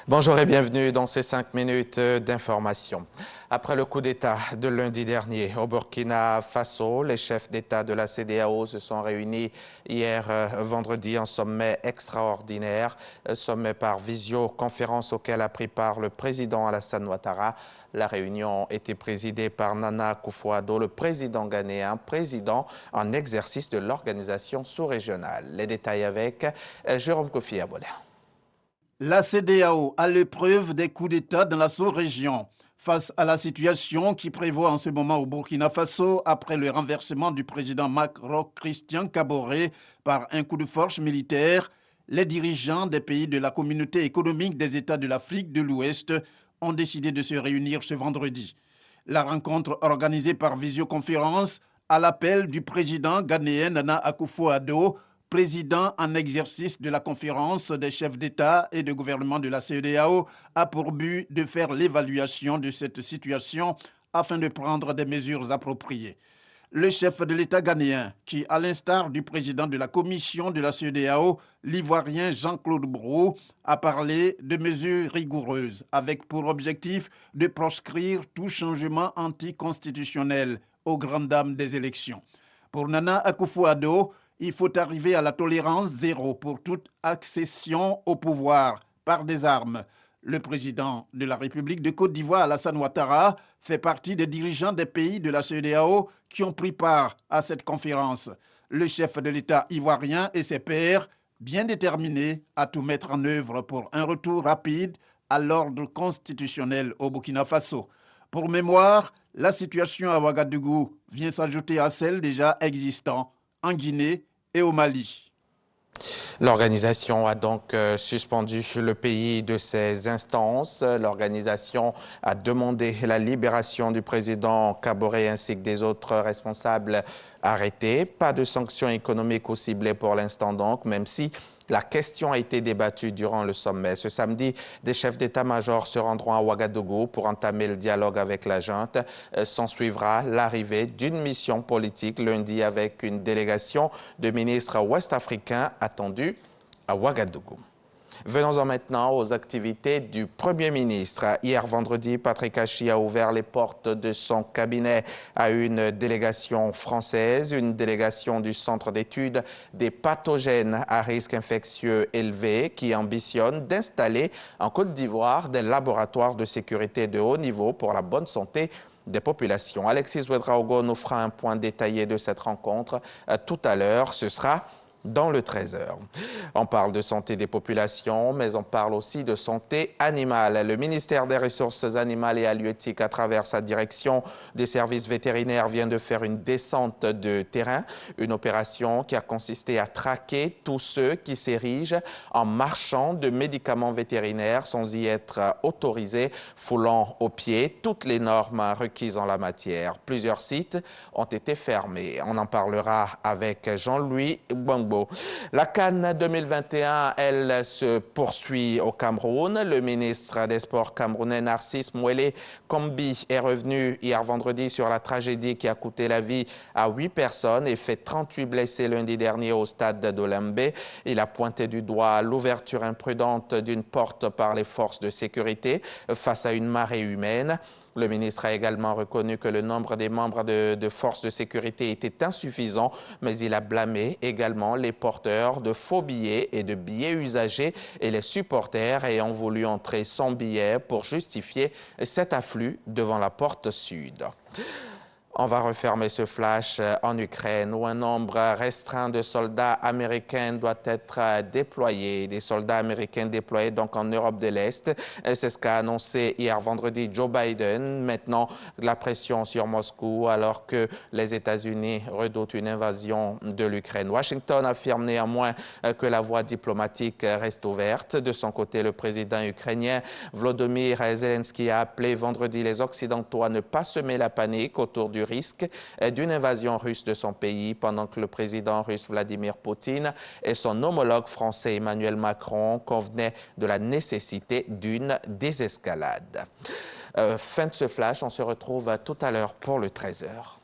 Bonjour et bienvenue dans ces 5 minutes d'information. Après le coup d'État de lundi dernier au Burkina Faso, les chefs d'État de la CEDEAO se sont réunis hier vendredi en sommet extraordinaire, sommet par visioconférence auquel a pris part le président Alassane Ouattara. La réunion était présidée par Nana Akufo-Addo, le président ghanéen, président en exercice de l'organisation sous-régionale. Les détails avec Jérôme Kofi Abolé. La CEDEAO a l'épreuve des coups d'État dans la sous-région. Face à la situation qui prévaut en ce moment au Burkina Faso après le renversement du président Roch Christian Kaboré par un coup de force militaire, les dirigeants des pays de la communauté économique des États de l'Afrique de l'Ouest ont décidé de se réunir ce vendredi. La rencontre organisée par visioconférence à l'appel du président ghanéen Nana Akufo-Addo, président en exercice de la conférence des chefs d'État et de gouvernement de la CEDEAO, a pour but de faire l'évaluation de cette situation afin de prendre des mesures appropriées. Le chef de l'État ghanéen, qui, à l'instar du président de la commission de la CEDEAO, l'Ivoirien Jean-Claude Brou, a parlé de mesures rigoureuses avec pour objectif de proscrire tout changement anticonstitutionnel aux grandes dames des élections. Pour Nana Akufo-Addo, il faut arriver à la tolérance zéro pour toute accession au pouvoir par des armes. Le président de la République de Côte d'Ivoire, Alassane Ouattara, fait partie des dirigeants des pays de la CEDEAO qui ont pris part à cette conférence. Le chef de l'État ivoirien et ses pairs, bien déterminés à tout mettre en œuvre pour un retour rapide à l'ordre constitutionnel au Burkina Faso. Pour mémoire, la situation à Ouagadougou vient s'ajouter à celle déjà existante en Guinée et au Mali. L'organisation a donc suspendu le pays de ses instances. L'organisation a demandé la libération du président Kaboré ainsi que des autres responsables arrêtés. Pas de sanctions économiques ou ciblées pour l'instant donc, même si la question a été débattue durant le sommet. Ce samedi, des chefs d'état-major se rendront à Ouagadougou pour entamer le dialogue avec la junte. S'en suivra l'arrivée d'une mission politique lundi avec une délégation de ministres ouest-africains attendue à Ouagadougou. Venons-en maintenant aux activités du Premier ministre. Hier vendredi, Patrick Achi a ouvert les portes de son cabinet à une délégation française, une délégation du Centre d'études des pathogènes à risque infectieux élevé qui ambitionne d'installer en Côte d'Ivoire des laboratoires de sécurité de haut niveau pour la bonne santé des populations. Alexis Ouedraogo nous fera un point détaillé de cette rencontre tout à l'heure. Ce sera dans le 13h. On parle de santé des populations, mais on parle aussi de santé animale. Le ministère des Ressources animales et halieutiques, à travers sa direction des services vétérinaires, vient de faire une descente de terrain, une opération qui a consisté à traquer tous ceux qui s'érigent en marchands de médicaments vétérinaires sans y être autorisés, foulant aux pieds toutes les normes requises en la matière. Plusieurs sites ont été fermés. On en parlera avec Jean-Louis Gbangbo. La CAN 2021, elle se poursuit au Cameroun. Le ministre des Sports camerounais, Narcisse Mouélé Kombi, est revenu hier vendredi sur la tragédie qui a coûté la vie à 8 personnes et fait 38 blessés lundi dernier au stade d'Olembe. Il a pointé du doigt l'ouverture imprudente d'une porte par les forces de sécurité face à une marée humaine. Le ministre a également reconnu que le nombre des membres de forces de sécurité était insuffisant, mais il a blâmé également les porteurs de faux billets et de billets usagés et les supporters ayant voulu entrer sans billet pour justifier cet afflux devant la porte sud. On va refermer ce flash en Ukraine où un nombre restreint de soldats américains doit être déployé. Des soldats américains déployés donc en Europe de l'Est. C'est ce qu'a annoncé hier vendredi Joe Biden. Maintenant, la pression sur Moscou alors que les États-Unis redoutent une invasion de l'Ukraine. Washington affirme néanmoins que la voie diplomatique reste ouverte. De son côté, le président ukrainien Volodymyr Zelensky a appelé vendredi les Occidentaux à ne pas semer la panique autour du risque d'une invasion russe de son pays pendant que le président russe Vladimir Poutine et son homologue français Emmanuel Macron convenaient de la nécessité d'une désescalade. Fin de ce flash, on se retrouve tout à l'heure pour le 13h.